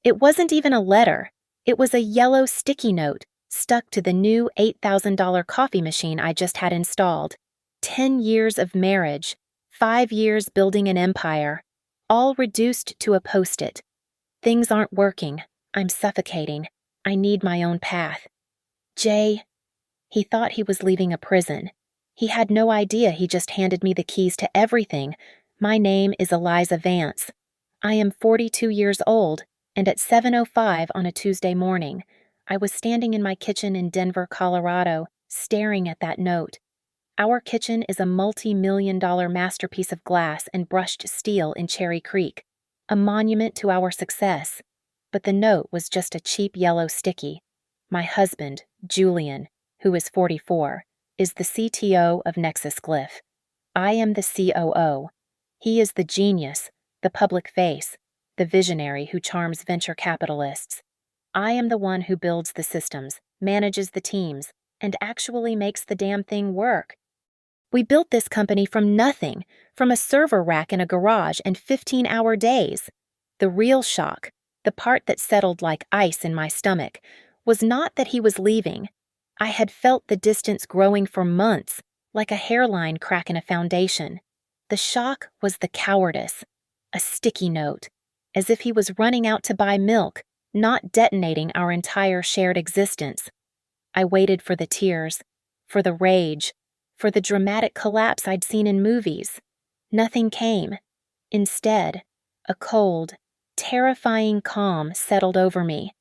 It wasn't even a letter. It was a yellow sticky note stuck to the new $8,000 coffee machine I just had installed. 10 years of marriage, 5 years building an empire, all reduced to a post-it. Things aren't working. I'm suffocating. I need my own path. Jay, he thought he was leaving a prison. He had no idea he just handed me the keys to everything. My name is Eliza Vance. I am 42 years old, and at 7:05 on a Tuesday morning, I was standing in my kitchen in Denver, Colorado, staring at that note. Our kitchen is a multi-million-dollar masterpiece of glass and brushed steel in Cherry Creek, a monument to our success. But the note was just a cheap yellow sticky. My husband, Julian, who is 44, is the CTO of Nexus Glyph. I am the COO. He is the genius, the public face, the visionary who charms venture capitalists. I am the one who builds the systems, manages the teams, and actually makes the damn thing work. We built this company from nothing, from a server rack in a garage and 15-hour days. The real shock, the part that settled like ice in my stomach, was not that he was leaving. I had felt the distance growing for months, like a hairline crack in a foundation. The shock was the cowardice, a sticky note, as if he was running out to buy milk, not detonating our entire shared existence. I waited for the tears, for the rage, for the dramatic collapse I'd seen in movies. Nothing came. Instead, a cold, terrifying calm settled over me.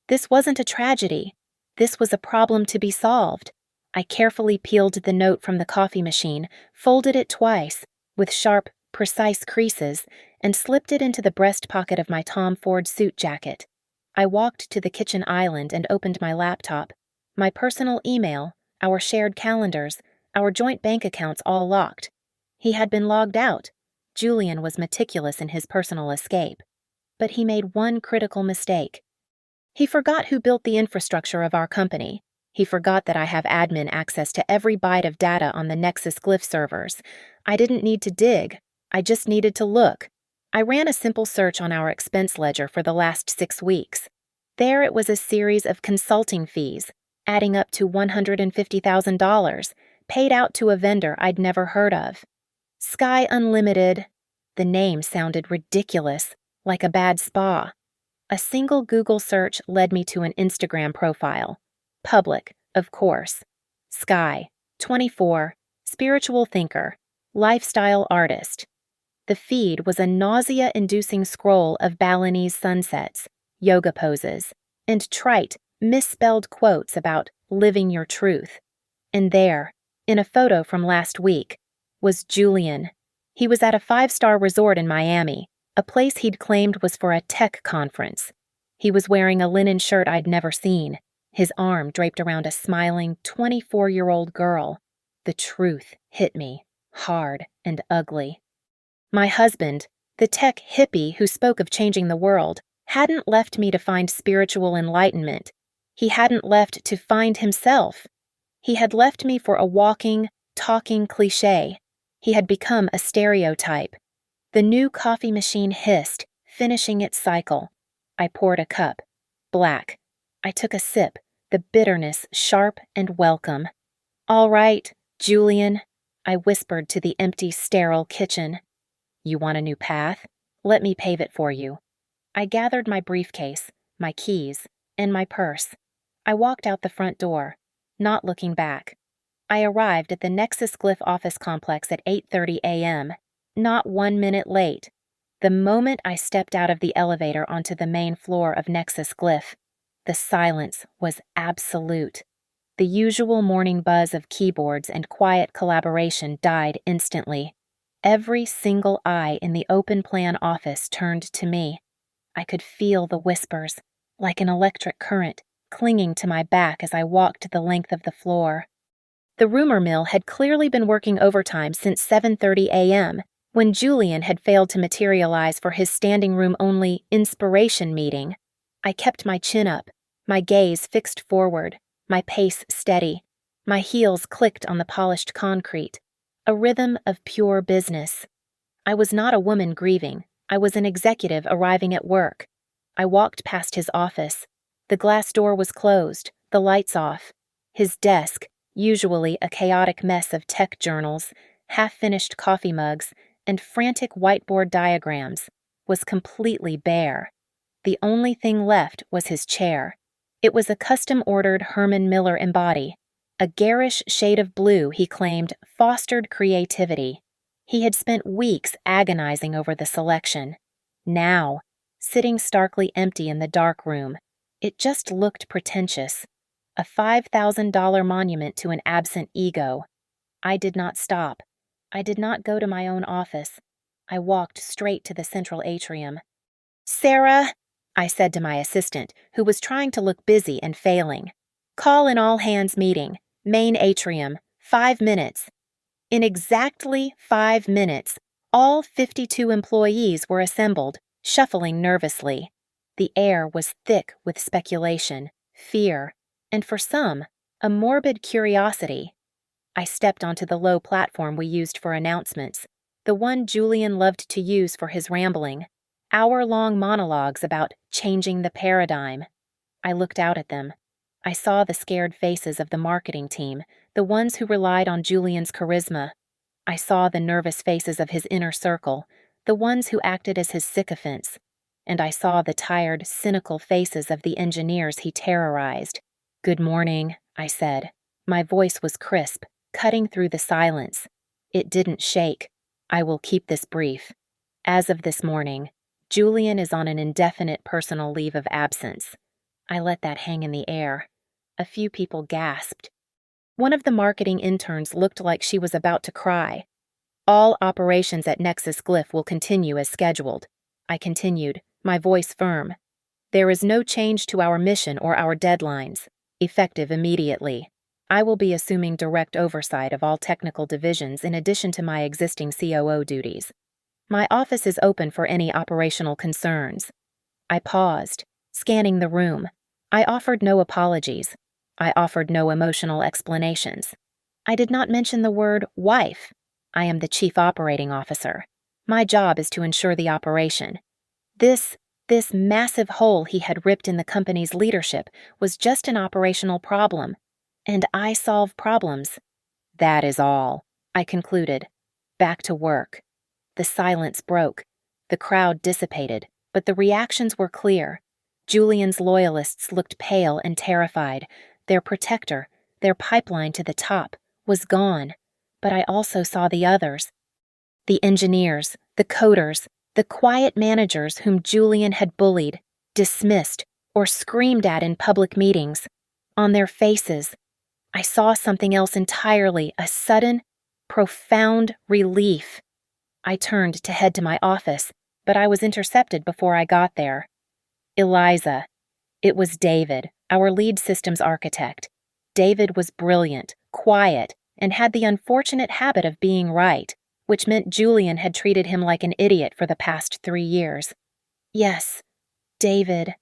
This wasn't a tragedy. This was a problem to be solved. I carefully peeled the note from the coffee machine, folded it twice, with sharp, precise creases, and slipped it into the breast pocket of my Tom Ford suit jacket. I walked to the kitchen island and opened my laptop. My personal email, our shared calendars, our joint bank accounts all locked. He had been logged out. Julian was meticulous in his personal escape. But he made one critical mistake. He forgot who built the infrastructure of our company. He forgot that I have admin access to every byte of data on the Nexus Glyph servers. I didn't need to dig. I just needed to look. I ran a simple search on our expense ledger for the last 6 weeks. There it was a series of consulting fees, adding up to $150,000, paid out to a vendor I'd never heard of. Sky Unlimited. The name sounded ridiculous, like a bad spa. A single Google search led me to an Instagram profile. Public, of course. Sky, 24, spiritual thinker, lifestyle artist. The feed was a nausea-inducing scroll of Balinese sunsets, yoga poses, and trite, misspelled quotes about living your truth. And there, in a photo from last week, was Julian. He was at a 5-star resort in Miami, a place he'd claimed was for a tech conference. He was wearing a linen shirt I'd never seen, his arm draped around a smiling 24-year-old girl. The truth hit me, hard and ugly. My husband, the tech hippie who spoke of changing the world, hadn't left me to find spiritual enlightenment. He hadn't left to find himself. He had left me for a walking, talking cliché. He had become a stereotype. The new coffee machine hissed, finishing its cycle. I poured a cup. Black. I took a sip, the bitterness sharp and welcome. "All right, Julian," I whispered to the empty, sterile kitchen. "You want a new path? Let me pave it for you." I gathered my briefcase, my keys, and my purse. I walked out the front door, not looking back. I arrived at the Nexus Glyph office complex at 8:30 a.m., not 1 minute late. The moment I stepped out of the elevator onto the main floor of Nexus Glyph, the silence was absolute. The usual morning buzz of keyboards and quiet collaboration died instantly. Every single eye in the open-plan office turned to me. I could feel the whispers, like an electric current, clinging to my back as I walked the length of the floor. The rumor mill had clearly been working overtime since 7:30 a.m., when Julian had failed to materialize for his standing-room-only inspiration meeting. I kept my chin up, my gaze fixed forward, my pace steady. My heels clicked on the polished concrete, a rhythm of pure business. I was not a woman grieving. I was an executive arriving at work. I walked past his office. The glass door was closed, the lights off. His desk, usually a chaotic mess of tech journals, half-finished coffee mugs, and frantic whiteboard diagrams, was completely bare. The only thing left was his chair. It was a custom-ordered Herman Miller embody, a garish shade of blue he claimed fostered creativity. He had spent weeks agonizing over the selection. Now, sitting starkly empty in the dark room, it just looked pretentious. A $5,000 monument to an absent ego. I did not stop. I did not go to my own office. I walked straight to the central atrium. "Sarah," I said to my assistant, who was trying to look busy and failing. "Call an all-hands meeting. Main atrium. 5 minutes." In exactly 5 minutes, all 52 employees were assembled, shuffling nervously. The air was thick with speculation, fear, and for some, a morbid curiosity. I stepped onto the low platform we used for announcements, the one Julian loved to use for his rambling, hour-long monologues about changing the paradigm. I looked out at them. I saw the scared faces of the marketing team, the ones who relied on Julian's charisma. I saw the nervous faces of his inner circle, the ones who acted as his sycophants. And I saw the tired, cynical faces of the engineers he terrorized. "Good morning," I said. My voice was crisp, cutting through the silence. It didn't shake. "I will keep this brief. As of this morning, Julian is on an indefinite personal leave of absence." I let that hang in the air. A few people gasped. One of the marketing interns looked like she was about to cry. "All operations at Nexus Glyph will continue as scheduled," I continued, my voice firm. "There is no change to our mission or our deadlines, effective immediately. I will be assuming direct oversight of all technical divisions in addition to my existing COO duties. My office is open for any operational concerns." I paused, scanning the room. I offered no apologies. I offered no emotional explanations. I did not mention the word wife. I am the chief operating officer. My job is to ensure the operation. This massive hole he had ripped in the company's leadership was just an operational problem. And I solve problems. "That is all," I concluded. Back to work. The silence broke. The crowd dissipated, but the reactions were clear. Julian's loyalists looked pale and terrified. Their protector, their pipeline to the top, was gone. But I also saw the others. The engineers, the coders, the quiet managers whom Julian had bullied, dismissed, or screamed at in public meetings. On their faces, I saw something else entirely, a sudden, profound relief. I turned to head to my office, but I was intercepted before I got there. "Eliza." It was David, our lead systems architect. David was brilliant, quiet, and had the unfortunate habit of being right, which meant Julian had treated him like an idiot for the past 3 years. "Yes, David."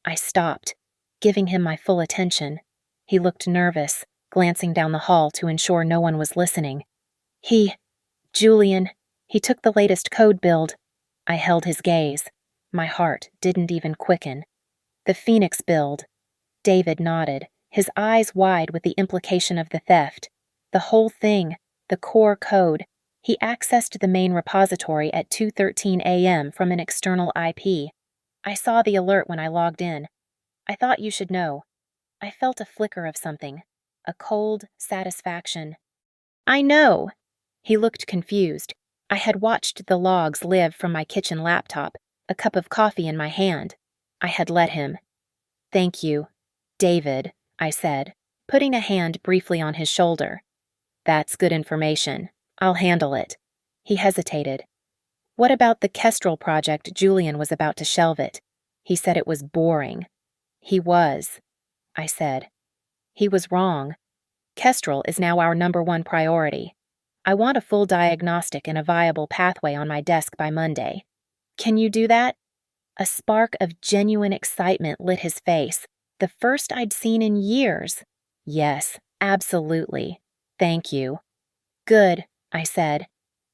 I stopped, giving him my full attention. He looked nervous, glancing down the hall to ensure no one was listening. Julian, he took the latest code build." I held his gaze. My heart didn't even quicken. "The Phoenix build." David nodded, his eyes wide with the implication of the theft. The whole thing, the core code. He accessed the main repository at 2:13 a.m. from an external IP. I saw the alert when I logged in. I thought you should know. I felt a flicker of something, a cold satisfaction. "I know." He looked confused. I had watched the logs live from my kitchen laptop, a cup of coffee in my hand. I had let him. "Thank you, David," I said, putting a hand briefly on his shoulder. "That's good information. I'll handle it." He hesitated. "What about the Kestrel project Julian was about to shelve it? He said it was boring." "He was," I said. "He was wrong. Kestrel is now our #1 priority. I want a full diagnostic and a viable pathway on my desk by Monday. Can you do that?" A spark of genuine excitement lit his face, the first I'd seen in years. "Yes, absolutely. Thank you." "Good," I said.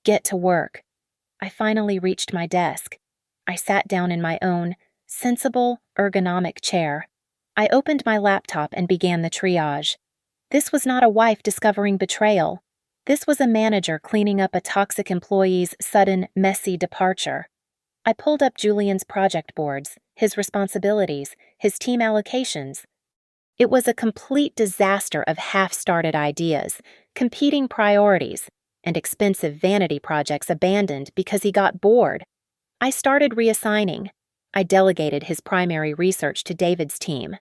"Get to work." I finally reached my desk. I sat down in my own, sensible, ergonomic chair. I opened my laptop and began the triage. This was not a wife discovering betrayal. This was a manager cleaning up a toxic employee's sudden, messy departure. I pulled up Julian's project boards, his responsibilities, his team allocations. It was a complete disaster of half-started ideas, competing priorities, and expensive vanity projects abandoned because he got bored. I started reassigning. I delegated his primary research to David's team.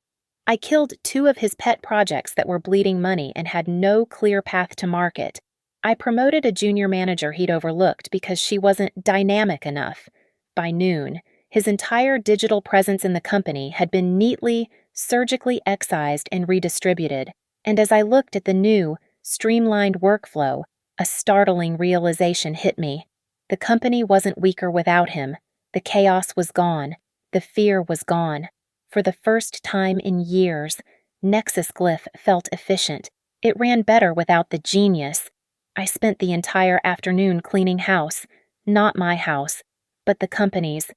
I killed 2 of his pet projects that were bleeding money and had no clear path to market. I promoted a junior manager he'd overlooked because she wasn't dynamic enough. By noon, his entire digital presence in the company had been neatly, surgically excised and redistributed, and as I looked at the new, streamlined workflow, a startling realization hit me. The company wasn't weaker without him. The chaos was gone. The fear was gone. For the first time in years, Nexus Glyph felt efficient. It ran better without the genius. I spent the entire afternoon cleaning house. Not my house, but the company's.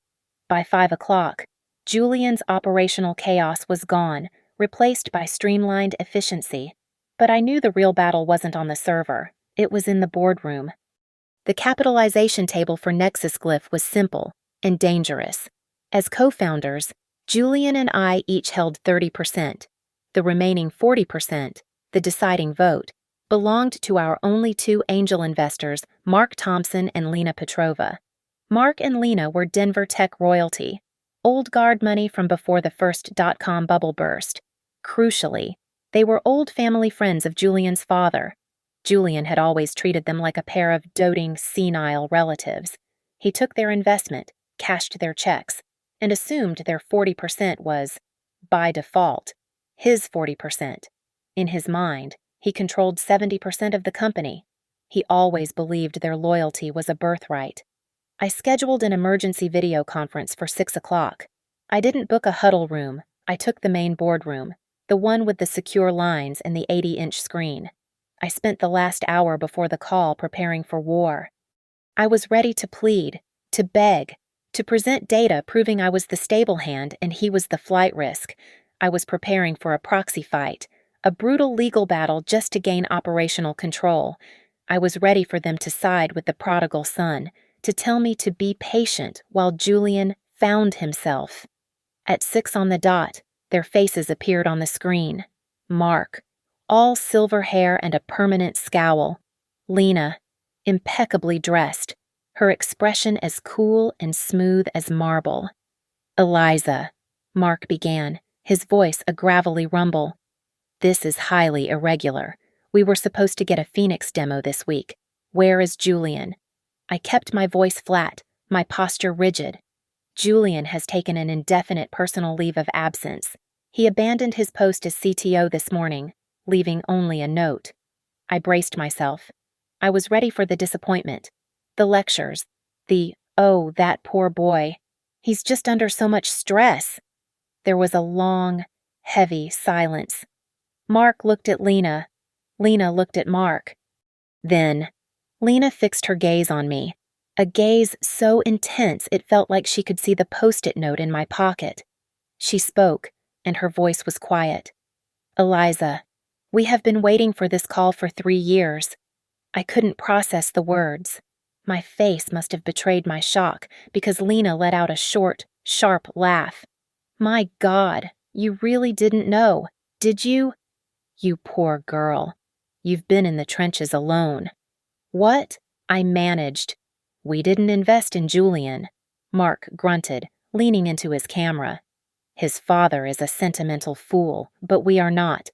By 5 o'clock, Julian's operational chaos was gone, replaced by streamlined efficiency. But I knew the real battle wasn't on the server. It was in the boardroom. The capitalization table for Nexus Glyph was simple and dangerous. As co-founders, Julian and I each held 30%. The remaining 40%, the deciding vote, belonged to our only 2 angel investors, Mark Thompson and Lena Petrova. Mark and Lena were Denver tech royalty, old guard money from before the first dot-com bubble burst. Crucially, they were old family friends of Julian's father. Julian had always treated them like a pair of doting, senile relatives. He took their investment, cashed their checks, and assumed their 40% was, by default, his 40%. In his mind, he controlled 70% of the company. He always believed their loyalty was a birthright. I scheduled an emergency video conference for 6 o'clock. I didn't book a huddle room. I took the main boardroom, the one with the secure lines and the 80-inch screen. I spent the last hour before the call preparing for war. I was ready to plead, to beg, to present data proving I was the stable hand and he was the flight risk. I was preparing for a proxy fight, a brutal legal battle just to gain operational control. I was ready for them to side with the prodigal son, to tell me to be patient while Julian found himself. At 6 on the dot, their faces appeared on the screen. Mark, all silver hair and a permanent scowl. Lena, impeccably dressed, her expression as cool and smooth as marble. Eliza, Mark began, his voice a gravelly rumble. This is highly irregular. We were supposed to get a Phoenix demo this week. Where is Julian? I kept my voice flat, my posture rigid. Julian has taken an indefinite personal leave of absence. He abandoned his post as CTO this morning, leaving only a note. I braced myself. I was ready for the disappointment. The lectures. The, oh, that poor boy. He's just under so much stress. There was a long, heavy silence. Mark looked at Lena. Lena looked at Mark. Then, Lena fixed her gaze on me, a gaze so intense it felt like she could see the post-it note in my pocket. She spoke, and her voice was quiet. Eliza, we have been waiting for this call for 3 years. I couldn't process the words. My face must have betrayed my shock because Lena let out a short, sharp laugh. My God, you really didn't know, did you? You poor girl. You've been in the trenches alone. What? I managed. We didn't invest in Julian. Mark grunted, leaning into his camera. His father is a sentimental fool, but we are not.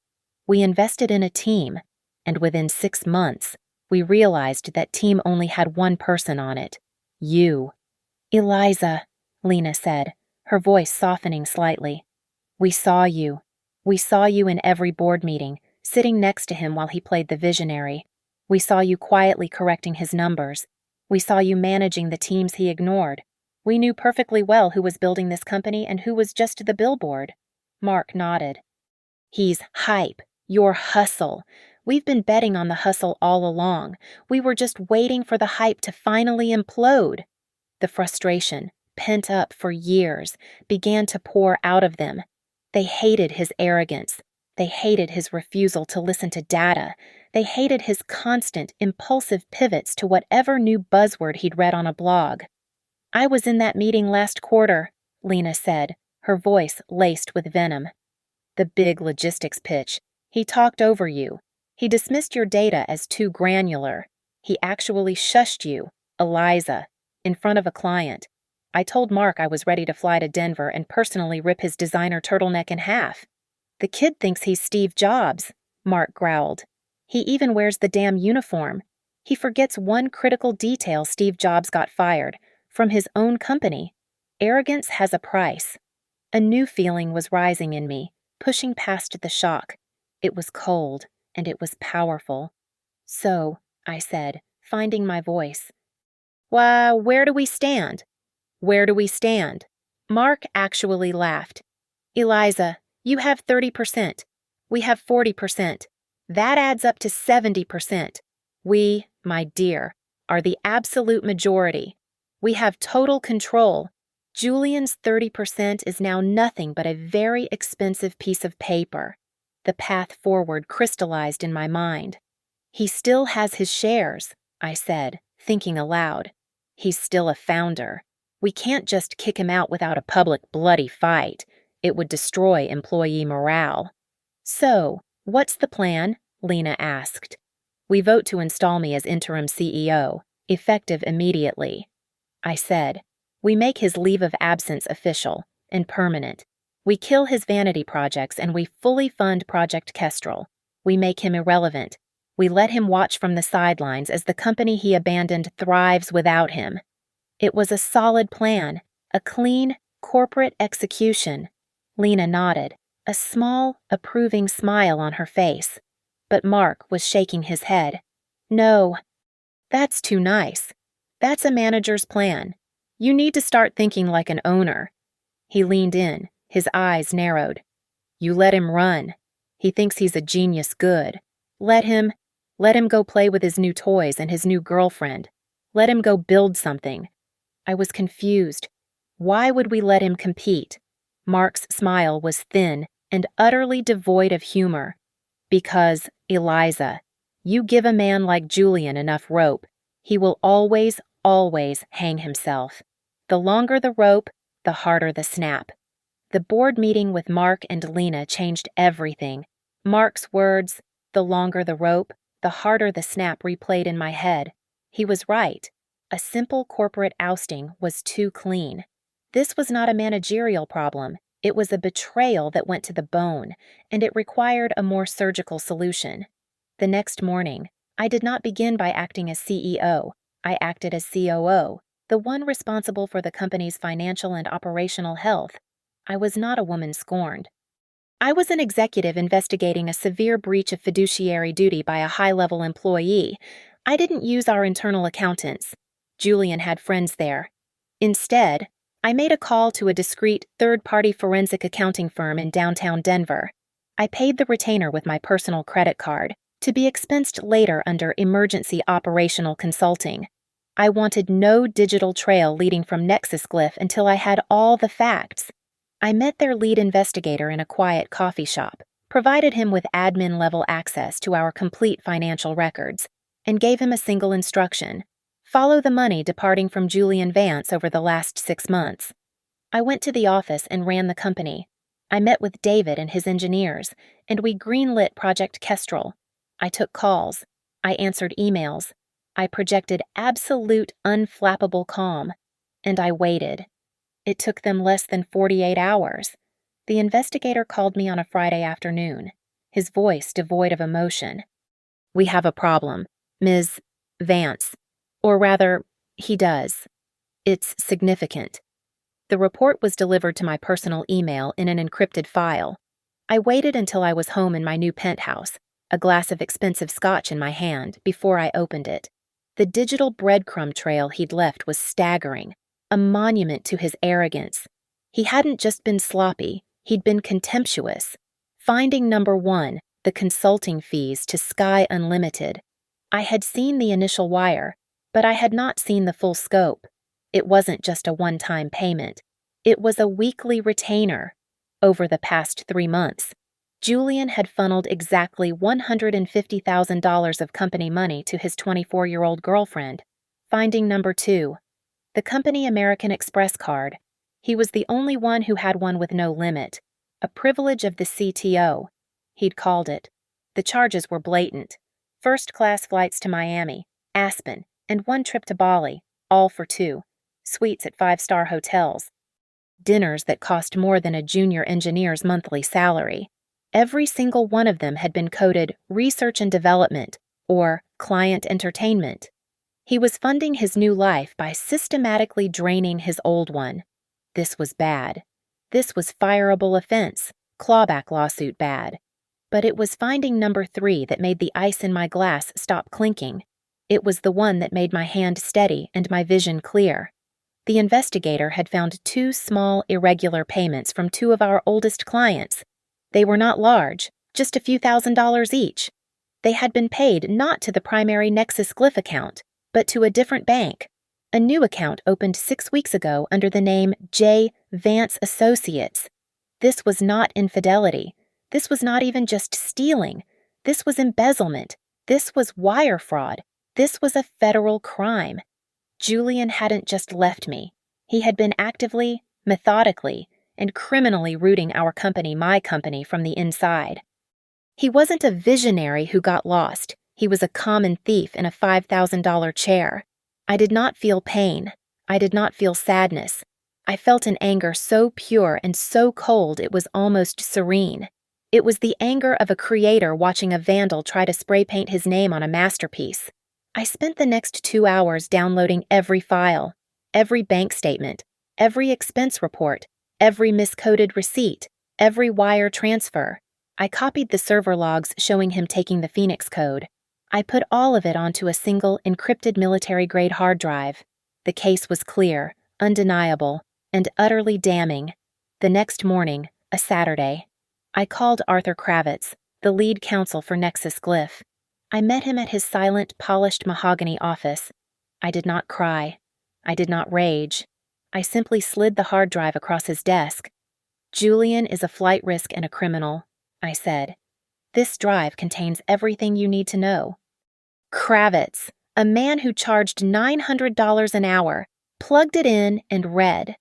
We invested in a team, and within 6 months, we realized that team only had one person on it. You. Eliza, Lena said, her voice softening slightly. We saw you. We saw you in every board meeting, sitting next to him while he played the visionary. We saw you quietly correcting his numbers. We saw you managing the teams he ignored. We knew perfectly well who was building this company and who was just the billboard. Mark nodded. He's hype. Your hustle. We've been betting on the hustle all along. We were just waiting for the hype to finally implode. The frustration, pent up for years, began to pour out of them. They hated his arrogance. They hated his refusal to listen to data. They hated his constant, impulsive pivots to whatever new buzzword he'd read on a blog. "I was in that meeting last quarter," Lena said, her voice laced with venom. "The big logistics pitch. He talked over you. He dismissed your data as too granular. He actually shushed you, Eliza, in front of a client. I told Mark I was ready to fly to Denver and personally rip his designer turtleneck in half. The kid thinks he's Steve Jobs," Mark growled. "He even wears the damn uniform. He forgets one critical detail: Steve Jobs got fired from his own company. Arrogance has a price." A new feeling was rising in me, pushing past the shock. It was cold, and it was powerful. "So," I said, finding my voice. "Why, where do we stand?" "Where do we stand?" Mark actually laughed. "Eliza, you have 30%. We have 40%. That adds up to 70%. We, my dear, are the absolute majority. We have total control. Julian's 30% is now nothing but a very expensive piece of paper." The path forward crystallized in my mind. "He still has his shares," I said, thinking aloud. "He's still a founder. We can't just kick him out without a public bloody fight. It would destroy employee morale." "So, what's the plan?" Lena asked. "We vote to install me as interim CEO, effective immediately." I said, "We make his leave of absence official and permanent. We kill his vanity projects and we fully fund Project Kestrel. We make him irrelevant. We let him watch from the sidelines as the company he abandoned thrives without him." It was a solid plan, a clean, corporate execution. Lena nodded, a small, approving smile on her face. But Mark was shaking his head. "No, that's too nice. That's a manager's plan. You need to start thinking like an owner." He leaned in, his eyes narrowed. "You let him run. He thinks he's a genius good. Let him go play with his new toys and his new girlfriend. Let him go build something." I was confused. Why would we let him compete? Mark's smile was thin and utterly devoid of humor. "Because, Eliza, you give a man like Julian enough rope, he will always, always hang himself. The longer the rope, the harder the snap." The board meeting with Mark and Lena changed everything. Mark's words, "the longer the rope, the harder the snap," replayed in my head. He was right. A simple corporate ousting was too clean. This was not a managerial problem. It was a betrayal that went to the bone, and it required a more surgical solution. The next morning, I did not begin by acting as CEO. I acted as COO, the one responsible for the company's financial and operational health. I was not a woman scorned. I was an executive investigating a severe breach of fiduciary duty by a high-level employee. I didn't use our internal accountants. Julian had friends there. Instead, I made a call to a discreet third-party forensic accounting firm in downtown Denver. I paid the retainer with my personal credit card, to be expensed later under emergency operational consulting. I wanted no digital trail leading from Nexus Glyph until I had all the facts. I met their lead investigator in a quiet coffee shop, provided him with admin-level access to our complete financial records, and gave him a single instruction: follow the money departing from Julian Vance over the last 6 months. I went to the office and ran the company. I met with David and his engineers, and we greenlit Project Kestrel. I took calls. I answered emails. I projected absolute unflappable calm. And I waited. It took them less than 48 hours. The investigator called me on a Friday afternoon, his voice devoid of emotion. "We have a problem, Ms. Vance. Or rather, he does. It's significant." The report was delivered to my personal email in an encrypted file. I waited until I was home in my new penthouse, a glass of expensive scotch in my hand, before I opened it. The digital breadcrumb trail he'd left was staggering, a monument to his arrogance. He hadn't just been sloppy, he'd been contemptuous. Finding number 1, the consulting fees to Sky Unlimited. I had seen the initial wire, but I had not seen the full scope. It wasn't just a one-time payment. It was a weekly retainer. Over the past 3 months, Julian had funneled exactly $150,000 of company money to his 24-year-old girlfriend. Finding number 2. The company American Express card. He was the only one who had one with no limit. A privilege of the CTO, he'd called it. The charges were blatant. First-class flights to Miami, Aspen, and 1 trip to Bali, all for 2. Suites at 5-star hotels. Dinners that cost more than a junior engineer's monthly salary. Every single one of them had been coded research and development or client entertainment. He was funding his new life by systematically draining his old one. This was bad. This was fireable offense, clawback lawsuit bad. But it was finding number 3 that made the ice in my glass stop clinking. It was the one that made my hand steady and my vision clear. The investigator had found 2 small, irregular payments from 2 of our oldest clients. They were not large, just a few $1,000s each. They had been paid not to the primary Nexus Glyph account, but to a different bank. A new account opened 6 weeks ago under the name J. Vance Associates. This was not infidelity. This was not even just stealing. This was embezzlement. This was wire fraud. This was a federal crime. Julian hadn't just left me. He had been actively, methodically, and criminally rooting our company, my company, from the inside. He wasn't a visionary who got lost. He was a common thief in a $5,000 chair. I did not feel pain. I did not feel sadness. I felt an anger so pure and so cold it was almost serene. It was the anger of a creator watching a vandal try to spray paint his name on a masterpiece. I spent the next 2 hours downloading every file, every bank statement, every expense report, every miscoded receipt, every wire transfer. I copied the server logs showing him taking the Phoenix code. I put all of it onto a single encrypted military-grade hard drive. The case was clear, undeniable, and utterly damning. The next morning, a Saturday, I called Arthur Kravitz, the lead counsel for Nexus Glyph. I met him at his silent, polished mahogany office. I did not cry. I did not rage. I simply slid the hard drive across his desk. "Julian is a flight risk and a criminal," I said. "This drive contains everything you need to know." Kravitz, a man who charged $900 an hour, plugged it in and read.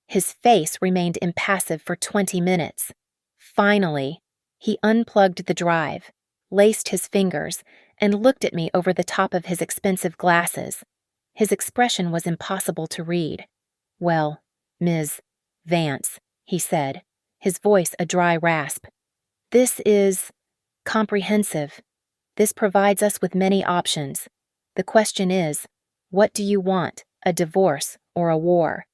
His face remained impassive for 20 minutes. Finally, he unplugged the drive, laced his fingers, and looked at me over the top of his expensive glasses. His expression was impossible to read. "Well, Ms. Vance," he said, his voice a dry rasp. "This is comprehensive. This provides us with many options. The question is, what do you want, a divorce or a war?"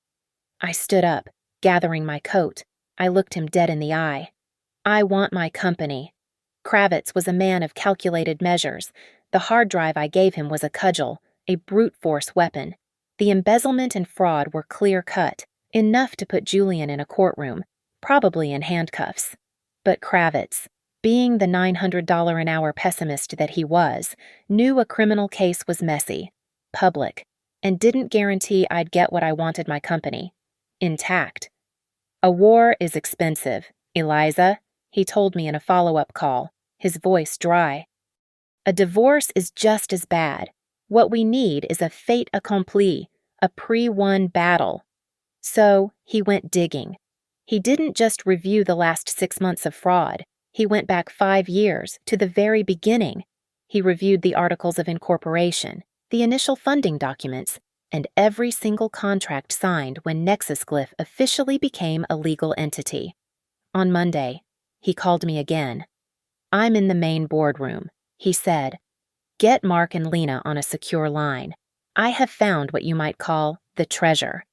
I stood up, gathering my coat. I looked him dead in the eye. "I want my company." Kravitz was a man of calculated measures. The hard drive I gave him was a cudgel, a brute force weapon. The embezzlement and fraud were clear-cut, enough to put Julian in a courtroom, probably in handcuffs. But Kravitz, being the $900 an hour pessimist that he was, knew a criminal case was messy, public, and didn't guarantee I'd get what I wanted my company, intact. "A war is expensive, Eliza," he told me in a follow-up call, his voice dry. "A divorce is just as bad. What we need is a fait accompli, a pre-won battle." So he went digging. He didn't just review the last 6 months of fraud. He went back 5 years, to the very beginning. He reviewed the articles of incorporation, the initial funding documents, and every single contract signed when Nexus Glyph officially became a legal entity. On Monday, he called me again. "I'm in the main boardroom," he said. "Get Mark and Lena on a secure line. I have found what you might call the treasure."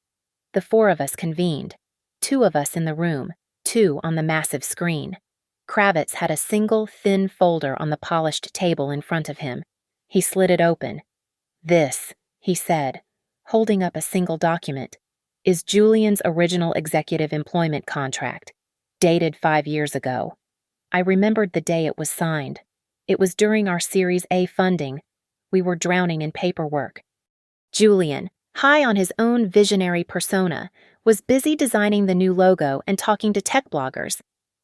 The 4 of us convened, 2 of us in the room, 2 on the massive screen. Kravitz had a single thin folder on the polished table in front of him. He slid it open. "This," he said, holding up a single document, "is Julian's original executive employment contract, dated 5 years ago." I remembered the day it was signed. It was during our Series A funding. We were drowning in paperwork. "Julian, high on his own visionary persona, was busy designing the new logo and talking to tech bloggers.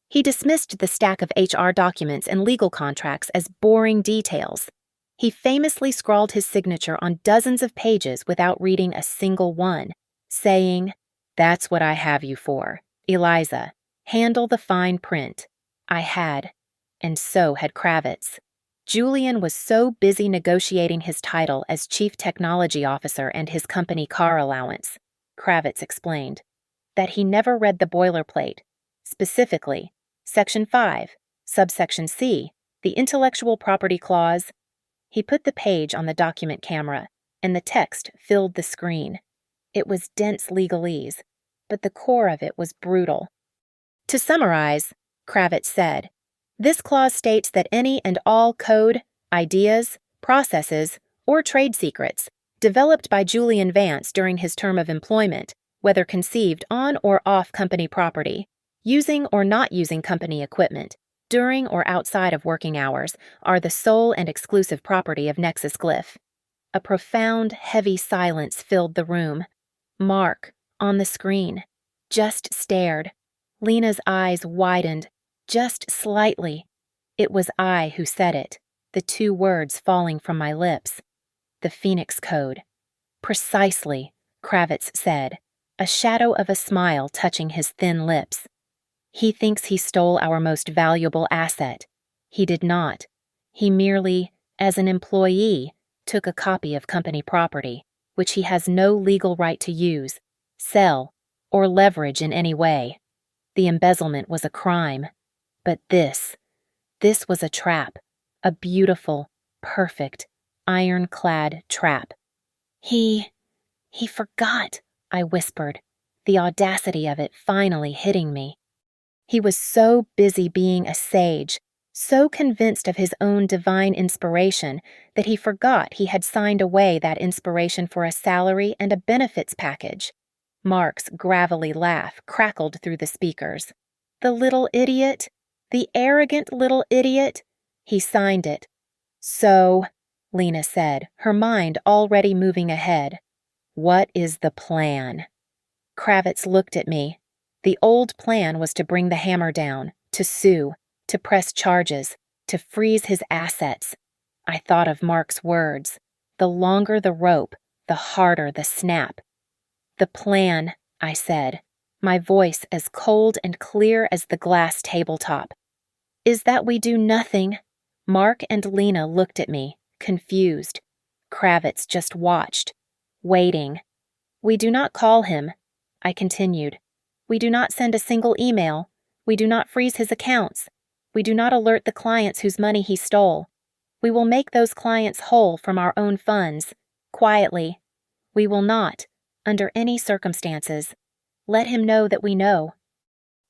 He dismissed the stack of HR documents and legal contracts as boring details. He famously scrawled his signature on dozens of pages without reading a single one, saying, "That's what I have you for, Eliza. Handle the fine print." I had, and so had Kravitz. Julian was so busy negotiating his title as Chief Technology Officer and his company car allowance, Kravitz explained, that he never read the boilerplate, specifically Section 5, Subsection C, the Intellectual Property Clause. He put the page on the document camera, and the text filled the screen. It was dense legalese, but the core of it was brutal. To summarize, Kravitz said, this clause states that any and all code, ideas, processes, or trade secrets developed by Julian Vance during his term of employment, whether conceived on or off company property, using or not using company equipment, during or outside of working hours, are the sole and exclusive property of Nexus Glyph. A profound, heavy silence filled the room. Mark, on the screen, just stared. Lena's eyes widened, just slightly. It was I who said it, the two words falling from my lips. The Phoenix Code. Precisely, Kravitz said, a shadow of a smile touching his thin lips. He thinks he stole our most valuable asset. He did not. He merely, as an employee, took a copy of company property, which he has no legal right to use, sell, or leverage in any way. The embezzlement was a crime. But this was a trap, a beautiful, perfect, ironclad trap. He forgot, I whispered, the audacity of it finally hitting me. He was so busy being a sage, so convinced of his own divine inspiration that he forgot he had signed away that inspiration for a salary and a benefits package. Mark's gravelly laugh crackled through the speakers. The little idiot! The arrogant little idiot! He signed it. So, Lena said, her mind already moving ahead. What is the plan? Kravitz looked at me. The old plan was to bring the hammer down, to sue, to press charges, to freeze his assets. I thought of Mark's words. The longer the rope, the harder the snap. The plan, I said, my voice as cold and clear as the glass tabletop, is that we do nothing. Mark and Lena looked at me, confused. Kravitz just watched, waiting. We do not call him, I continued. We do not send a single email. We do not freeze his accounts. We do not alert the clients whose money he stole. We will make those clients whole from our own funds, quietly. We will not, under any circumstances, let him know that we know.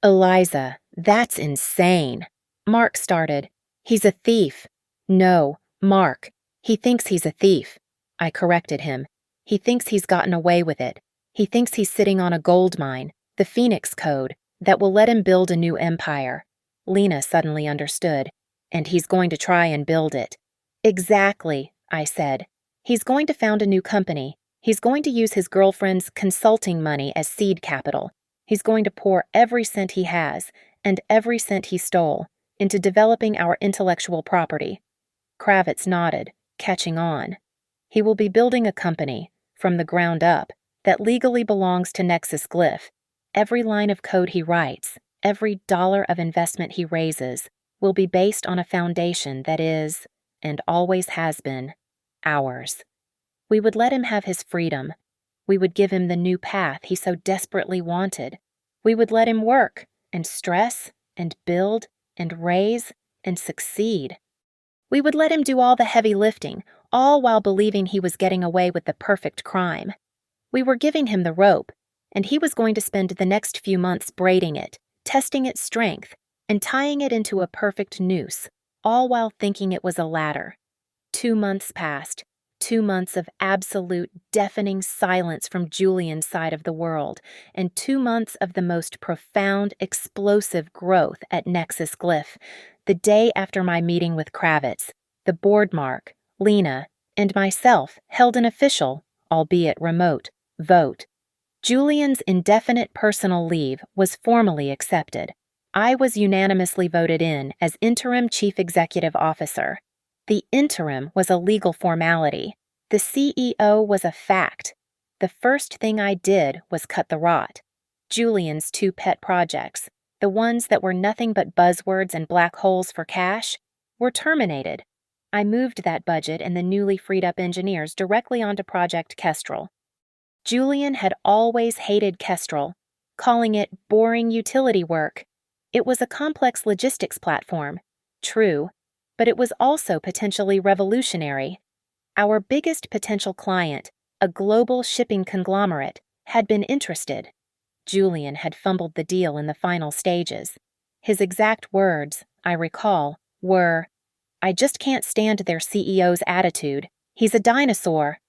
Eliza, that's insane. Mark started. He's a thief. No, Mark. He thinks he's a thief. I corrected him. He thinks he's gotten away with it. He thinks he's sitting on a gold mine, the Phoenix Code, that will let him build a new empire. Lena suddenly understood. And he's going to try and build it. Exactly, I said. He's going to found a new company. He's going to use his girlfriend's consulting money as seed capital. He's going to pour every cent he has, and every cent he stole, into developing our intellectual property. Kravitz nodded, catching on. He will be building a company, from the ground up, that legally belongs to Nexus Glyph. Every line of code he writes, every dollar of investment he raises, will be based on a foundation that is, and always has been, ours. We would let him have his freedom. We would give him the new path he so desperately wanted. We would let him work, and stress, and build, and raise, and succeed. We would let him do all the heavy lifting, all while believing he was getting away with the perfect crime. We were giving him the rope, and he was going to spend the next few months braiding it, testing its strength, and tying it into a perfect noose, all while thinking it was a ladder. 2 months passed. 2 months of absolute, deafening silence from Julian's side of the world, and 2 months of the most profound, explosive growth at Nexus Glyph. The day after my meeting with Kravitz, the board Mark, Lena, and myself held an official, albeit remote, vote. Julian's indefinite personal leave was formally accepted. I was unanimously voted in as interim chief executive officer. The interim was a legal formality. The CEO was a fact. The first thing I did was cut the rot. Julian's two pet projects, the ones that were nothing but buzzwords and black holes for cash, were terminated. I moved that budget and the newly freed up engineers directly onto Project Kestrel. Julian had always hated Kestrel, calling it boring utility work. It was a complex logistics platform, true, but it was also potentially revolutionary. Our biggest potential client, a global shipping conglomerate, had been interested. Julian had fumbled the deal in the final stages. His exact words, I recall, were, "I just can't stand their CEO's attitude. He's a dinosaur."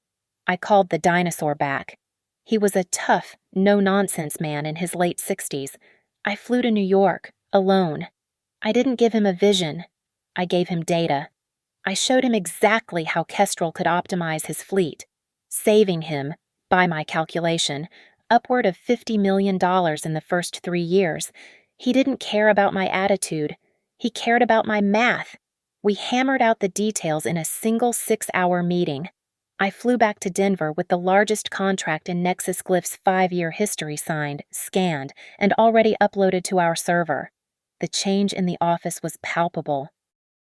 I called the dinosaur back. He was a tough, no-nonsense man in his late 60s. I flew to New York, alone. I didn't give him a vision. I gave him data. I showed him exactly how Kestrel could optimize his fleet, saving him, by my calculation, upward of $50 million in the first 3 years. He didn't care about my attitude. He cared about my math. We hammered out the details in a single 6-hour meeting. I flew back to Denver with the largest contract in Nexus Glyph's 5-year history signed, scanned, and already uploaded to our server. The change in the office was palpable.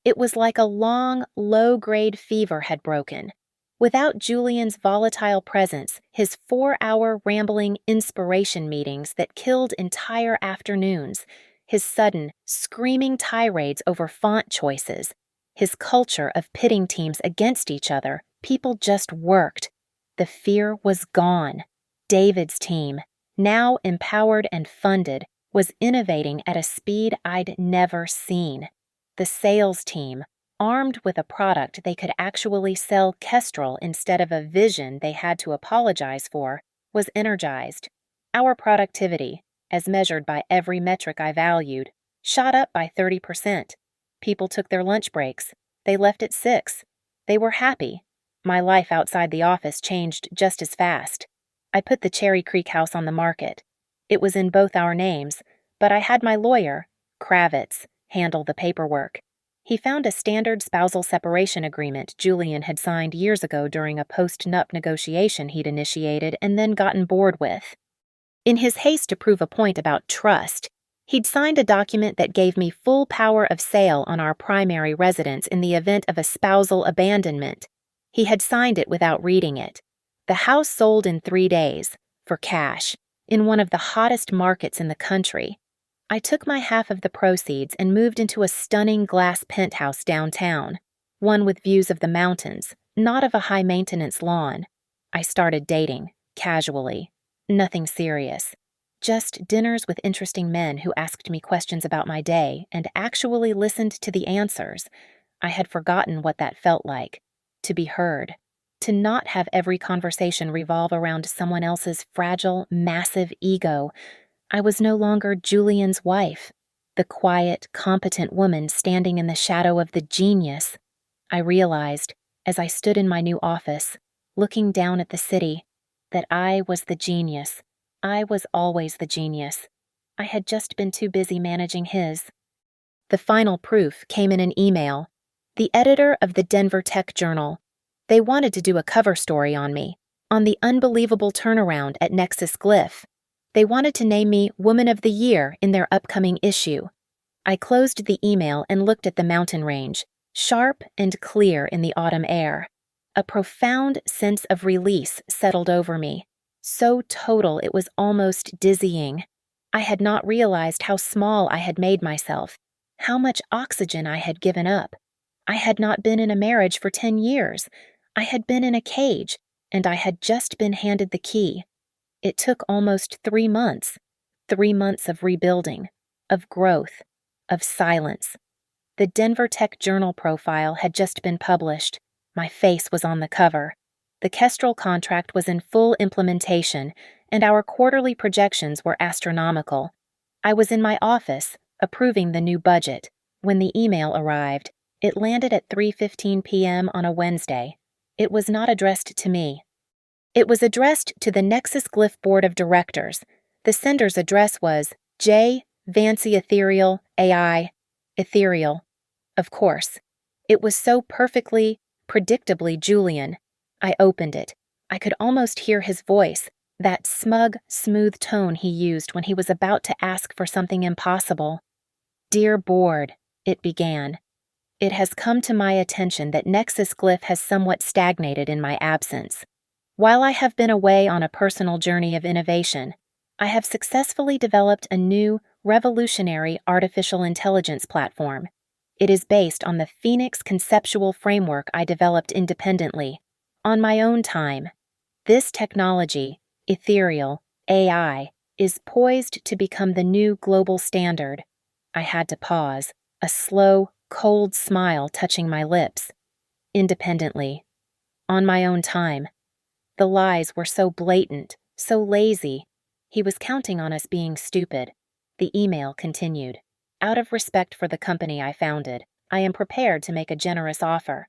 It was like a long, low-grade fever had broken. Without Julian's volatile presence, his 4-hour rambling inspiration meetings that killed entire afternoons, his sudden, screaming tirades over font choices, his culture of pitting teams against each other, people just worked. The fear was gone. David's team, now empowered and funded, was innovating at a speed I'd never seen. The sales team, armed with a product they could actually sell Kestrel instead of a vision they had to apologize for, was energized. Our productivity, as measured by every metric I valued, shot up by 30%. People took their lunch breaks. They left at 6. They were happy. My life outside the office changed just as fast. I put the Cherry Creek house on the market. It was in both our names, but I had my lawyer, Kravitz, handle the paperwork. He found a standard spousal separation agreement Julian had signed years ago during a post-nup negotiation he'd initiated and then gotten bored with. In his haste to prove a point about trust, he'd signed a document that gave me full power of sale on our primary residence in the event of a spousal abandonment. He had signed it without reading it. The house sold in 3 days, for cash, in one of the hottest markets in the country. I took my half of the proceeds and moved into a stunning glass penthouse downtown, one with views of the mountains, not of a high-maintenance lawn. I started dating, casually. Nothing serious. Just dinners with interesting men who asked me questions about my day and actually listened to the answers. I had forgotten what that felt like. To be heard. To not have every conversation revolve around someone else's fragile, massive ego. I was no longer Julian's wife, the quiet, competent woman standing in the shadow of the genius. I realized, as I stood in my new office, looking down at the city, that I was the genius. I was always the genius. I had just been too busy managing his. The final proof came in an email. The editor of the Denver Tech Journal. They wanted to do a cover story on me, on the unbelievable turnaround at Nexus Glyph. They wanted to name me Woman of the Year in their upcoming issue. I closed the email and looked at the mountain range, sharp and clear in the autumn air. A profound sense of release settled over me, so total it was almost dizzying. I had not realized how small I had made myself, how much oxygen I had given up. I had not been in a marriage for 10 years. I had been in a cage, and I had just been handed the key. It took almost 3 months. 3 months of rebuilding, of growth, of silence. The Denver Tech Journal profile had just been published. My face was on the cover. The Kestrel contract was in full implementation, and our quarterly projections were astronomical. I was in my office, approving the new budget, when the email arrived. It landed at 3:15 p.m. on a Wednesday. It was not addressed to me. It was addressed to the Nexus Glyph Board of Directors. The sender's address was J. Vancy Ethereal AI. Ethereal. Of course. It was so perfectly, predictably Julian. I opened it. I could almost hear his voice, that smug, smooth tone he used when he was about to ask for something impossible. Dear Board, it began. It has come to my attention that Nexus Glyph has somewhat stagnated in my absence. While I have been away on a personal journey of innovation, I have successfully developed a new, revolutionary artificial intelligence platform. It is based on the Phoenix conceptual framework I developed independently, on my own time. This technology, ethereal, AI, is poised to become the new global standard. I had to pause, a slow, cold smile touching my lips. Independently. On my own time. The lies were so blatant, so lazy. He was counting on us being stupid. The email continued. Out of respect for the company I founded, I am prepared to make a generous offer.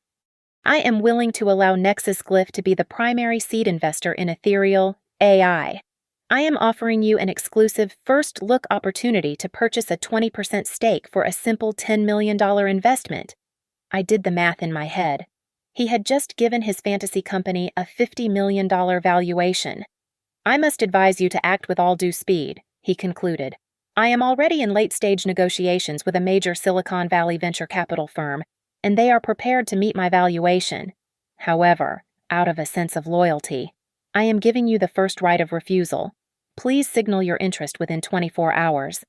I am willing to allow Nexus Glyph to be the primary seed investor in ethereal AI. I am offering you an exclusive first-look opportunity to purchase a 20% stake for a simple $10 million investment. I did the math in my head. He had just given his fantasy company a $50 million valuation. I must advise you to act with all due speed, he concluded. I am already in late-stage negotiations with a major Silicon Valley venture capital firm, and they are prepared to meet my valuation. However, out of a sense of loyalty, I am giving you the first right of refusal. Please signal your interest within 24 hours.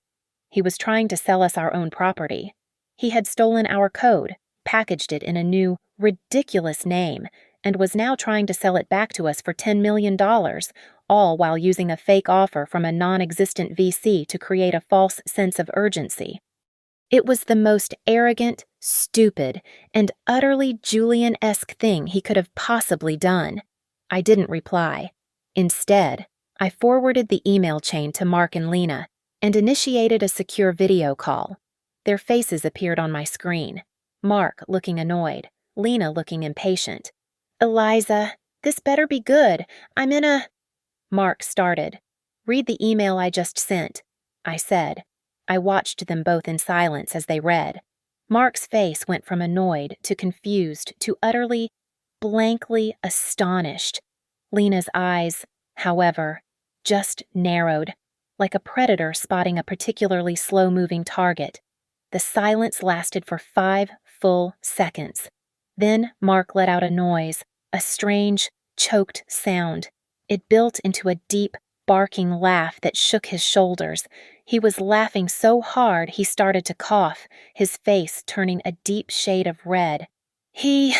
He was trying to sell us our own property. He had stolen our code, packaged it in a new, ridiculous name, and was now trying to sell it back to us for $10 million, all while using a fake offer from a non-existent VC to create a false sense of urgency. It was the most arrogant, stupid, and utterly Julian-esque thing he could have possibly done. I didn't reply. Instead, I forwarded the email chain to Mark and Lena and initiated a secure video call. Their faces appeared on my screen. Mark looking annoyed, Lena looking impatient. Eliza, this better be good. I'm in a... Mark started. Read the email I just sent, I said. I watched them both in silence as they read. Mark's face went from annoyed to confused to utterly, blankly astonished. Lena's eyes, however, just narrowed, like a predator spotting a particularly slow-moving target. The silence lasted for 5 full seconds. Then Mark let out a noise, a strange, choked sound. It built into a deep, barking laugh that shook his shoulders. He was laughing so hard he started to cough, his face turning a deep shade of red. He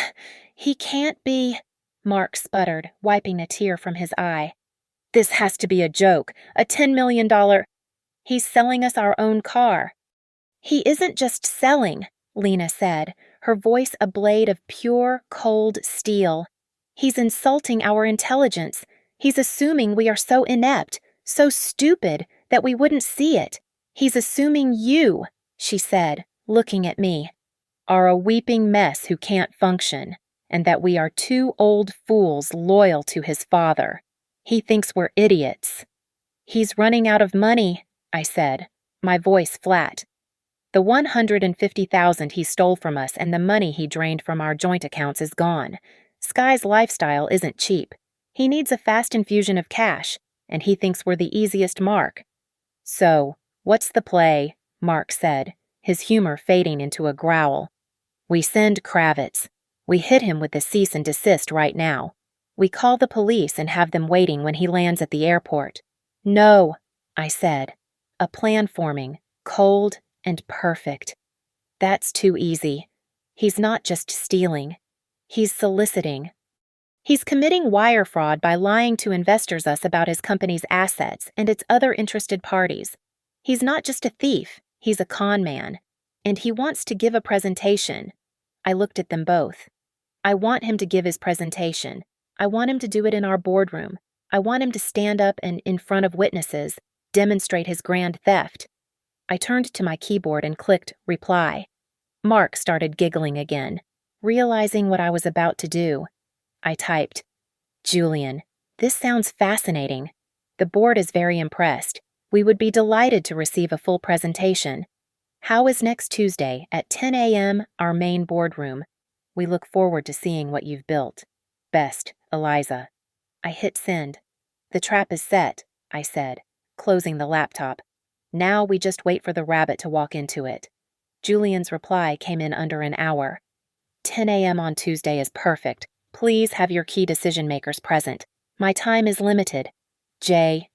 can't be, Mark sputtered, wiping a tear from his eye. This has to be a joke, a $10 million... He's selling us our own car. He isn't just selling, Lena said, her voice a blade of pure, cold steel. He's insulting our intelligence. He's assuming we are so inept, so stupid, that we wouldn't see it. He's assuming you, she said, looking at me, are a weeping mess who can't function, and that we are 2 old fools loyal to his father. He thinks we're idiots. He's running out of money, I said, my voice flat. The $150,000 he stole from us and the money he drained from our joint accounts is gone. Sky's lifestyle isn't cheap. He needs a fast infusion of cash, and he thinks we're the easiest mark. So, what's the play? Mark said, his humor fading into a growl. We send Kravitz. We hit him with the cease and desist right now. We call the police and have them waiting when he lands at the airport. No, I said, a plan forming, cold and perfect. That's too easy. He's not just stealing. He's soliciting. He's committing wire fraud by lying to investors about his company's assets and its other interested parties. He's not just a thief, he's a con man. And he wants to give a presentation. I looked at them both. I want him to give his presentation. I want him to do it in our boardroom. I want him to stand up and, in front of witnesses, demonstrate his grand theft. I turned to my keyboard and clicked reply. Mark started giggling again, realizing what I was about to do. I typed, Julian, This sounds fascinating. The board is very impressed. We would be delighted to receive a full presentation. How is next Tuesday at 10 a.m., our main boardroom? We look forward to seeing what you've built. Best, Eliza. I hit send. The trap is set, I said, closing the laptop. Now we just wait for the rabbit to walk into it. Julian's reply came in under an hour. 10 a.m. on Tuesday is perfect. Please have your key decision makers present. My time is limited. J.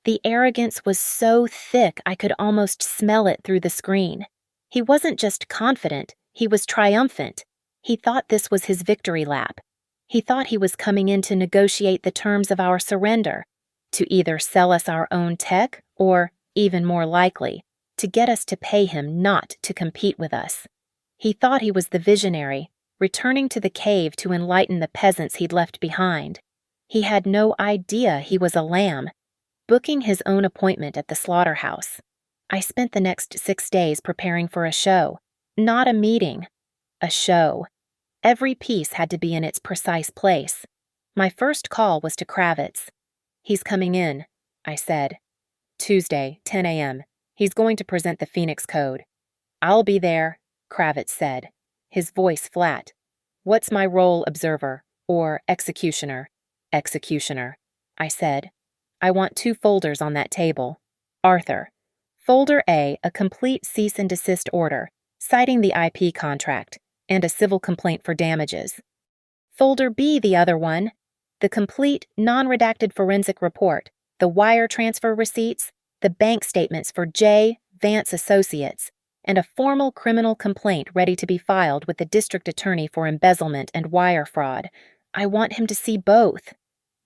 The arrogance was so thick I could almost smell it through the screen. He wasn't just confident, he was triumphant. He thought this was his victory lap. He thought he was coming in to negotiate the terms of our surrender, to either sell us our own tech or, even more likely, to get us to pay him not to compete with us. He thought he was the visionary, returning to the cave to enlighten the peasants he'd left behind. He had no idea he was a lamb, booking his own appointment at the slaughterhouse. I spent the next 6 days preparing for a show, not a meeting, a show. Every piece had to be in its precise place. My first call was to Kravitz. He's coming in, I said. Tuesday, 10 a.m. He's going to present the Phoenix Code. I'll be there, Kravitz said, his voice flat. What's my role, observer, or executioner? Executioner, I said. I want 2 folders on that table. Arthur. Folder A, a complete cease and desist order, citing the IP contract, and a civil complaint for damages. Folder B, the other one, the complete, non-redacted forensic report, the wire transfer receipts, the bank statements for J. Vance Associates, and a formal criminal complaint ready to be filed with the district attorney for embezzlement and wire fraud. I want him to see both.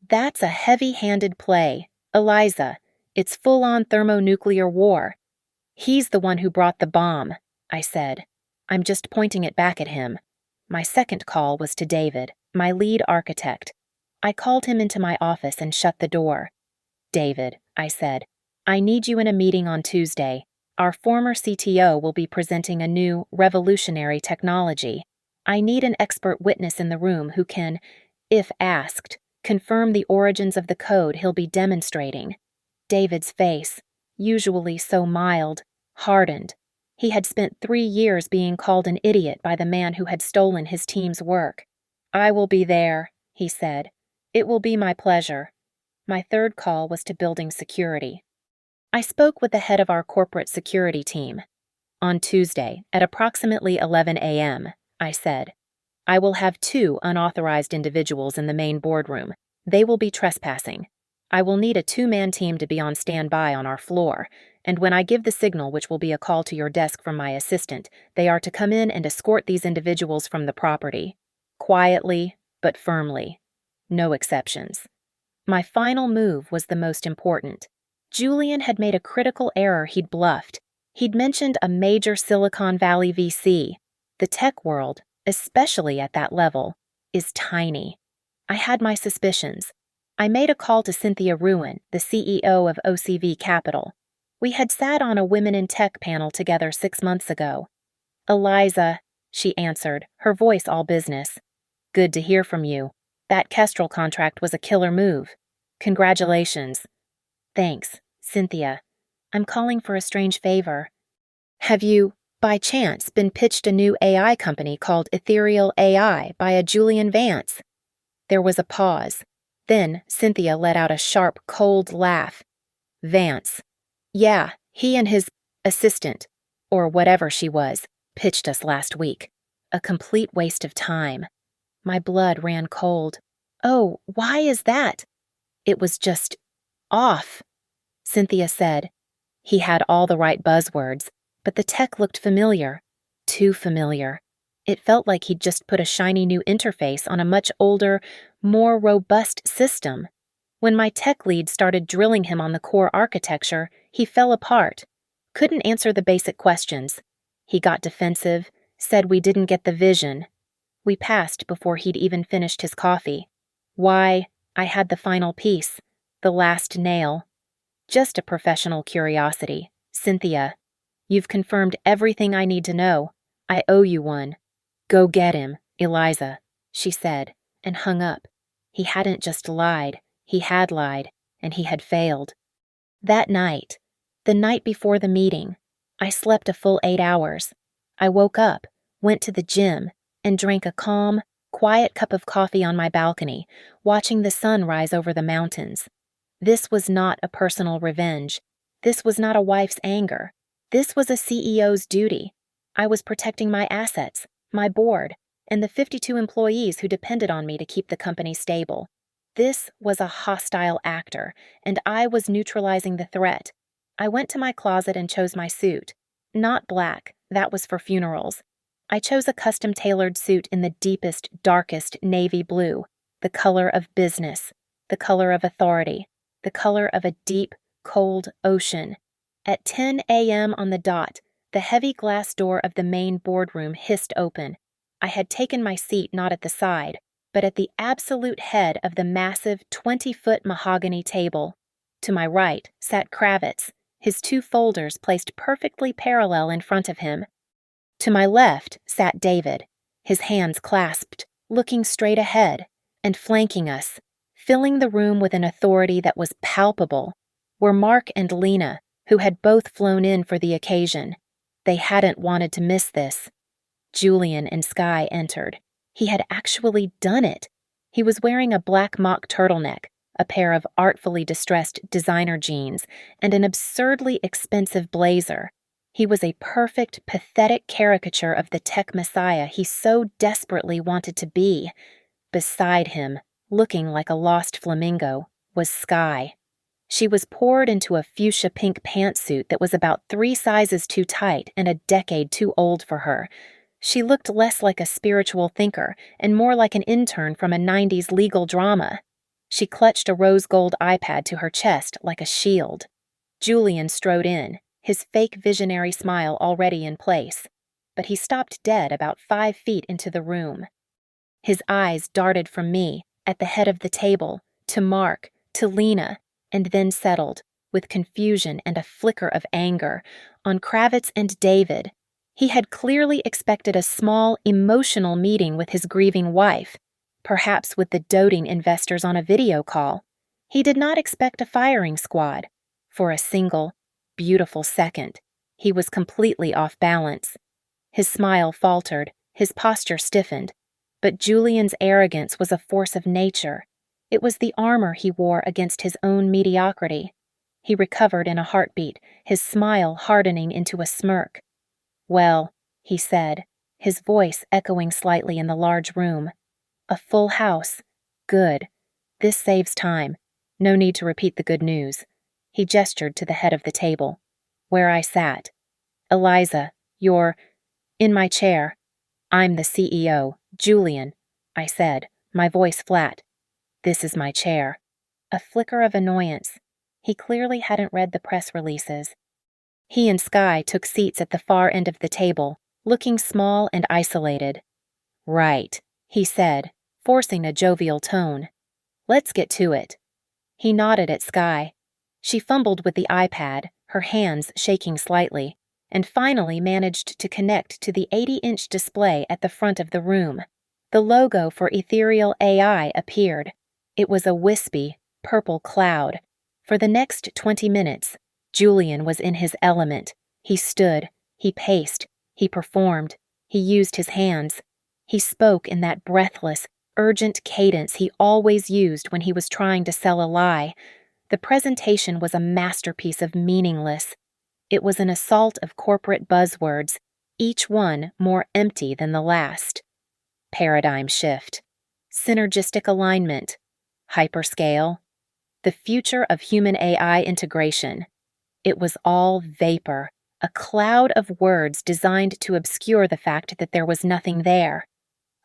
That's a heavy-handed play. Eliza, it's full-on thermonuclear war. He's the one who brought the bomb, I said. I'm just pointing it back at him. My second call was to David, my lead architect. I called him into my office and shut the door. David, I said, I need you in a meeting on Tuesday. Our former CTO will be presenting a new, revolutionary technology. I need an expert witness in the room who can, if asked, confirm the origins of the code he'll be demonstrating. David's face, usually so mild, hardened. He had spent 3 years being called an idiot by the man who had stolen his team's work. I will be there, he said. It will be my pleasure. My third call was to building security. I spoke with the head of our corporate security team. On Tuesday, at approximately 11 a.m., I said, I will have 2 unauthorized individuals in the main boardroom. They will be trespassing. I will need a 2-man team to be on standby on our floor, and when I give the signal, which will be a call to your desk from my assistant, they are to come in and escort these individuals from the property. Quietly, but firmly. No exceptions. My final move was the most important. Julian had made a critical error he'd bluffed. He'd mentioned a major Silicon Valley VC. The tech world, especially at that level, is tiny. I had my suspicions. I made a call to Cynthia Ruin, the CEO of OCV Capital. We had sat on a Women in Tech panel together 6 months ago. Eliza, she answered, her voice all business. Good to hear from you. That Kestrel contract was a killer move. Congratulations. Thanks, Cynthia. I'm calling for a strange favor. Have you, by chance, been pitched a new AI company called Ethereal AI by a Julian Vance? There was a pause. Then Cynthia let out a sharp, cold laugh. Vance. Yeah, he and his assistant, or whatever she was, pitched us last week. A complete waste of time. My blood ran cold. Oh, why is that? It was just off, Cynthia said. He had all the right buzzwords, but the tech looked familiar. Too familiar. It felt like he'd just put a shiny new interface on a much older, more robust system. When my tech lead started drilling him on the core architecture, he fell apart. Couldn't answer the basic questions. He got defensive, said we didn't get the vision. We passed before he'd even finished his coffee. Why, I had the final piece, the last nail. Just a professional curiosity. Cynthia, you've confirmed everything I need to know. I owe you one. Go get him, Eliza, she said, and hung up. He hadn't just lied, he had lied, and he had failed. That night, the night before the meeting, I slept a full 8 hours. I woke up, went to the gym, and drank a calm, quiet cup of coffee on my balcony, watching the sun rise over the mountains. This was not a personal revenge. This was not a wife's anger. This was a CEO's duty. I was protecting my assets, my board, and the 52 employees who depended on me to keep the company stable. This was a hostile actor, and I was neutralizing the threat. I went to my closet and chose my suit. Not black, that was for funerals. I chose a custom-tailored suit in the deepest, darkest navy blue, the color of business, the color of authority, the color of a deep, cold ocean. At 10 a.m. on the dot, the heavy glass door of the main boardroom hissed open. I had taken my seat not at the side, but at the absolute head of the massive 20-foot mahogany table. To my right sat Kravitz, his 2 folders placed perfectly parallel in front of him. To my left sat David, his hands clasped, looking straight ahead, and flanking us, filling the room with an authority that was palpable, were Mark and Lena, who had both flown in for the occasion. They hadn't wanted to miss this. Julian and Skye entered. He had actually done it. He was wearing a black mock turtleneck, a pair of artfully distressed designer jeans, and an absurdly expensive blazer. He was a perfect, pathetic caricature of the tech messiah he so desperately wanted to be. Beside him, looking like a lost flamingo, was Skye. She was poured into a fuchsia pink pantsuit that was about 3 sizes too tight and a decade too old for her. She looked less like a spiritual thinker and more like an intern from a 90s legal drama. She clutched a rose gold iPad to her chest like a shield. Julian strode in, his fake visionary smile already in place, but he stopped dead about 5 feet into the room. His eyes darted from me, at the head of the table, to Mark, to Lena, and then settled, with confusion and a flicker of anger, on Kravitz and David. He had clearly expected a small, emotional meeting with his grieving wife, perhaps with the doting investors on a video call. He did not expect a firing squad. For a single, beautiful second, he was completely off balance. His smile faltered, his posture stiffened, but Julian's arrogance was a force of nature. It was the armor he wore against his own mediocrity. He recovered in a heartbeat, his smile hardening into a smirk. "Well," he said, his voice echoing slightly in the large room. "A full house. Good. This saves time. No need to repeat the good news." He gestured to the head of the table, where I sat. "Eliza, you're in my chair." "I'm the CEO, Julian," I said, my voice flat. "This is my chair." A flicker of annoyance. He clearly hadn't read the press releases. He and Skye took seats at the far end of the table, looking small and isolated. "Right," he said, forcing a jovial tone. "Let's get to it." He nodded at Skye. She fumbled with the iPad, her hands shaking slightly, and finally managed to connect to the 80-inch display at the front of the room. The logo for Ethereal AI appeared. It was a wispy, purple cloud. For the next 20 minutes, Julian was in his element. He stood, he paced, he performed, he used his hands. He spoke in that breathless, urgent cadence he always used when he was trying to sell a lie. The presentation was a masterpiece of meaningless. It was an assault of corporate buzzwords, each one more empty than the last. Paradigm shift, synergistic alignment, hyperscale, the future of human AI integration. It was all vapor, a cloud of words designed to obscure the fact that there was nothing there.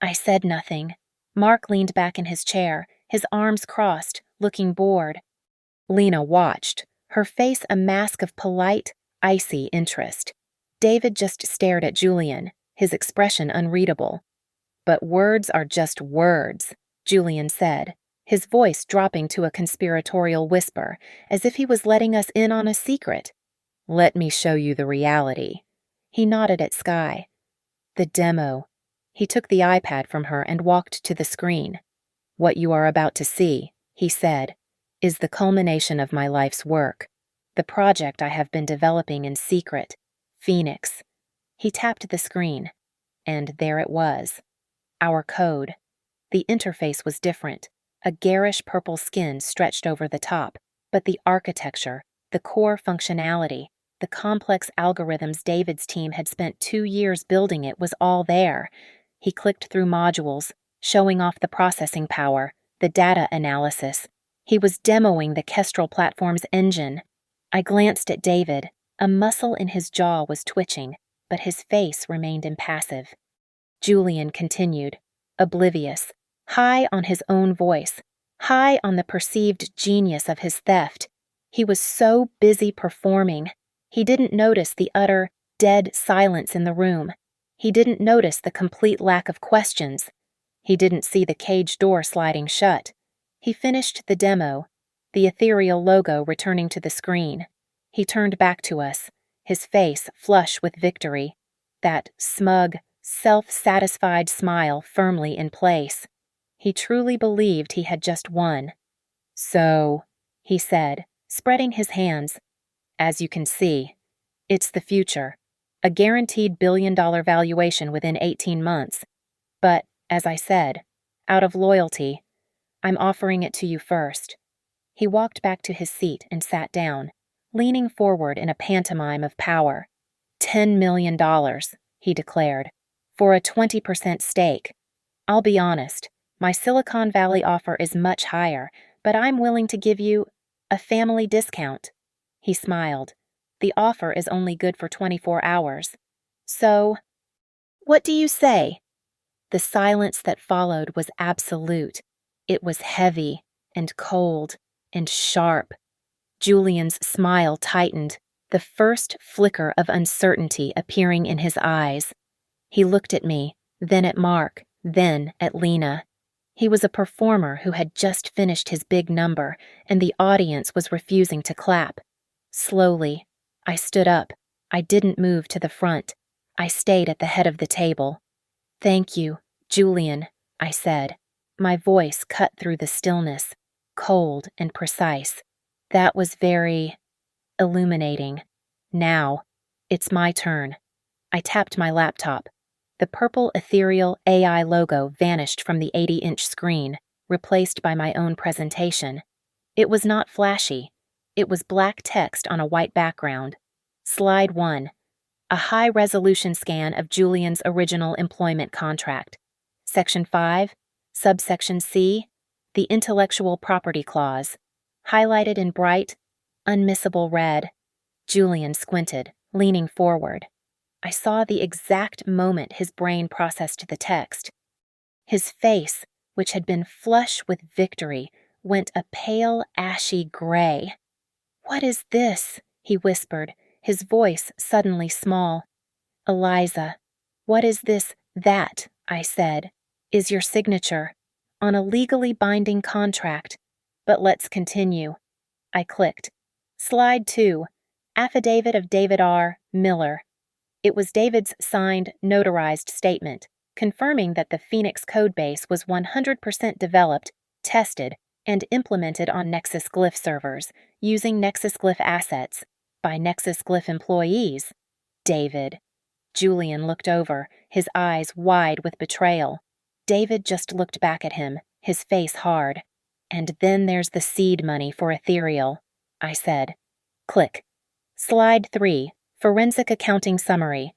I said nothing. Mark leaned back in his chair, his arms crossed, looking bored. Lena watched, her face a mask of polite, icy interest. David just stared at Julian, his expression unreadable. "But words are just words," Julian said, his voice dropping to a conspiratorial whisper, as if he was letting us in on a secret. "Let me show you the reality." He nodded at Skye. "The demo." He took the iPad from her and walked to the screen. "What you are about to see," he said, "is the culmination of my life's work, the project I have been developing in secret, Phoenix." He tapped the screen, and there it was. Our code. The interface was different. A garish purple skin stretched over the top, but the architecture, the core functionality, the complex algorithms David's team had spent 2 years building it was all there. He clicked through modules, showing off the processing power, the data analysis. He was demoing the Kestrel platform's engine. I glanced at David. A muscle in his jaw was twitching, but his face remained impassive. Julian continued, oblivious, high on his own voice, high on the perceived genius of his theft. He was so busy performing. He didn't notice the utter, dead silence in the room. He didn't notice the complete lack of questions. He didn't see the cage door sliding shut. He finished the demo, the ethereal logo returning to the screen. He turned back to us, his face flush with victory, that smug, self-satisfied smile firmly in place. He truly believed he had just won. "So," he said, spreading his hands, "as you can see, it's the future, a guaranteed billion-dollar valuation within 18 months. But, as I said, out of loyalty, I'm offering it to you first." He walked back to his seat and sat down, leaning forward in a pantomime of power. $10 million, he declared, for a 20% stake. "I'll be honest, my Silicon Valley offer is much higher, but I'm willing to give you a family discount." He smiled. "The offer is only good for 24 hours. So, what do you say?" The silence that followed was absolute. It was heavy and cold and sharp. Julian's smile tightened, the first flicker of uncertainty appearing in his eyes. He looked at me, then at Mark, then at Lena. He was a performer who had just finished his big number, and the audience was refusing to clap. Slowly, I stood up. I didn't move to the front. I stayed at the head of the table. "Thank you, Julian," I said. My voice cut through the stillness, cold and precise. "That was very illuminating. Now, it's my turn." I tapped my laptop. The purple ethereal AI logo vanished from the 80-inch screen, replaced by my own presentation. It was not flashy. It was black text on a white background. Slide 1. A high-resolution scan of Julian's original employment contract. Section 5, subsection C, the intellectual property clause, highlighted in bright, unmissable red. Julian squinted, leaning forward. I saw the exact moment his brain processed the text. His face, which had been flush with victory, went a pale, ashy gray. "What is this?" he whispered, his voice suddenly small. "Eliza, what is this, that," I said, "is your signature on a legally binding contract. But let's continue." I clicked. Slide 2, affidavit of David R. Miller. It was David's signed, notarized statement, confirming that the Phoenix codebase was 100% developed, tested, and implemented on Nexus Glyph servers, using Nexus Glyph assets, by Nexus Glyph employees. David. Julian looked over, his eyes wide with betrayal. David just looked back at him, his face hard. "And then there's the seed money for Ethereal," I said. Click. Slide 3, forensic accounting summary.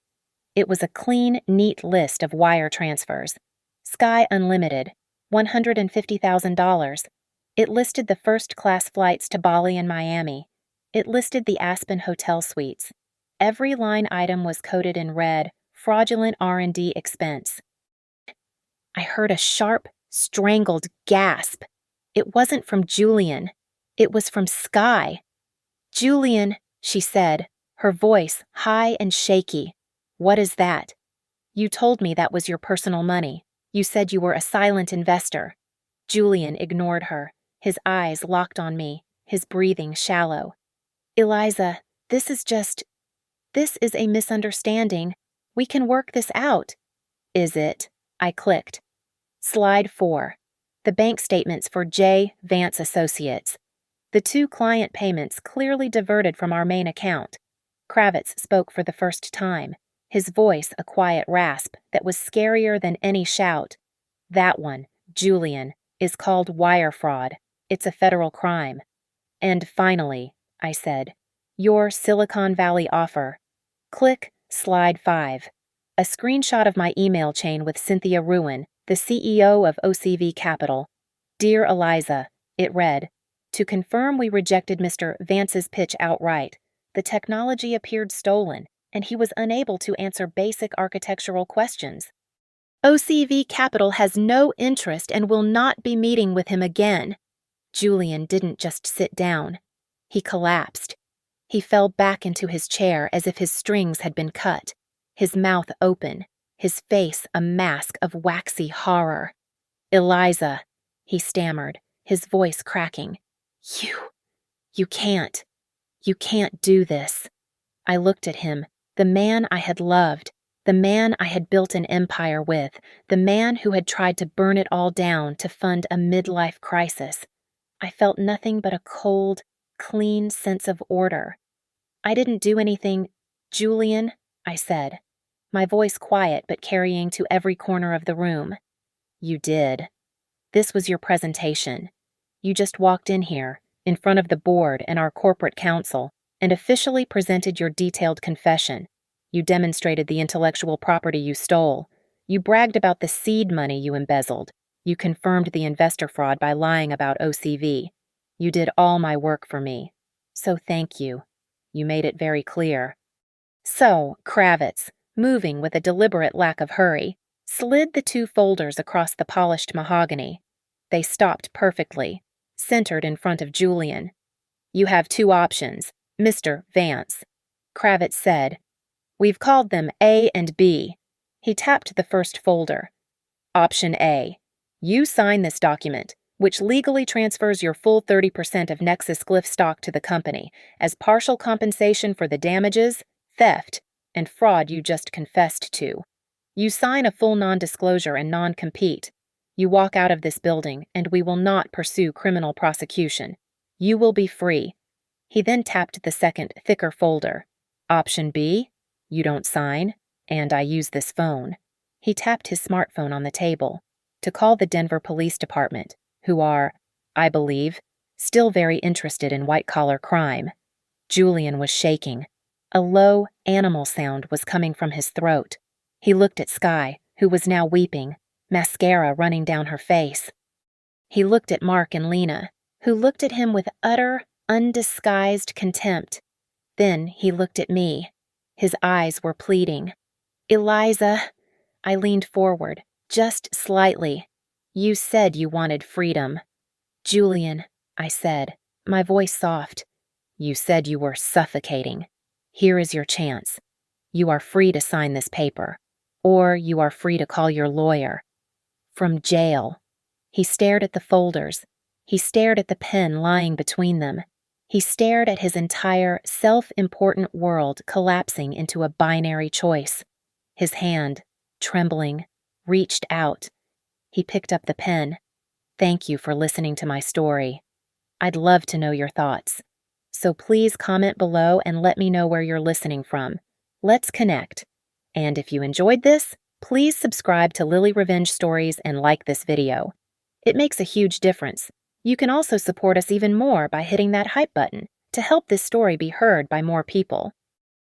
It was a clean, neat list of wire transfers. Sky Unlimited, $150,000. It listed the first-class flights to Bali and Miami. It listed the Aspen Hotel suites. Every line item was coded in red, fraudulent R&D expense. I heard a sharp, strangled gasp. It wasn't from Julian. It was from Sky. "Julian," she said, her voice high and shaky. "What is that?" "You told me that was your personal money. You said you were a silent investor." Julian ignored her, his eyes locked on me, his breathing shallow. "Eliza, this is a misunderstanding. We can work this out." "Is it?" I clicked. Slide 4. the bank statements for J. Vance Associates. The 2 client payments clearly diverted from our main account. Kravitz spoke for the first time, his voice a quiet rasp that was scarier than any shout. That one, Julian, is called wire fraud. It's a federal crime. And finally, I said, your Silicon Valley offer. Click slide 5. A screenshot of my email chain with Cynthia Ruin, the CEO of OCV Capital. Dear Eliza, it read, to confirm we rejected Mr. Vance's pitch outright. The technology appeared stolen, and he was unable to answer basic architectural questions. OCV Capital has no interest and will not be meeting with him again. Julian didn't just sit down. He collapsed. He fell back into his chair as if his strings had been cut, his mouth open, his face a mask of waxy horror. Eliza, he stammered, his voice cracking. You can't do this. I looked at him, the man I had loved, the man I had built an empire with, the man who had tried to burn it all down to fund a midlife crisis. I felt nothing but a cold, clean sense of order. I didn't do anything, Julian, I said, my voice quiet but carrying to every corner of the room. You did. This was your presentation. You just walked in here, in front of the board and our corporate counsel, and officially presented your detailed confession. You demonstrated the intellectual property you stole. You bragged about the seed money you embezzled. You confirmed the investor fraud by lying about OCV. You did all my work for me. So thank you. You made it very clear. So, Kravitz, moving with a deliberate lack of hurry, slid the 2 folders across the polished mahogany. They stopped perfectly, centered in front of Julian. You have 2 options, Mr. Vance. Kravitz said. We've called them A and B. He tapped the first folder. Option A. You sign this document, which legally transfers your full 30% of Nexus Glyph stock to the company as partial compensation for the damages, theft, and fraud you just confessed to. You sign a full non-disclosure and non-compete. You walk out of this building, and we will not pursue criminal prosecution. You will be free. He then tapped the second, thicker folder. Option B, you don't sign, and I use this phone. He tapped his smartphone on the table to call the Denver Police Department, who are, I believe, still very interested in white-collar crime. Julian was shaking. A low, animal sound was coming from his throat. He looked at Skye, who was now weeping, mascara running down her face. He looked at Mark and Lena, who looked at him with utter, undisguised contempt. Then he looked at me. His eyes were pleading. Eliza, I leaned forward, just slightly. You said you wanted freedom. Julian, I said, my voice soft. You said you were suffocating. Here is your chance. You are free to sign this paper, or you are free to call your lawyer. From jail. He stared at the folders. He stared at the pen lying between them. He stared at his entire self-important world collapsing into a binary choice. His hand, trembling, reached out. He picked up the pen. Thank you for listening to my story. I'd love to know your thoughts. So please comment below and let me know where you're listening from. Let's connect. And if you enjoyed this, please subscribe to Lily Revenge Stories and like this video. It makes a huge difference. You can also support us even more by hitting that hype button to help this story be heard by more people.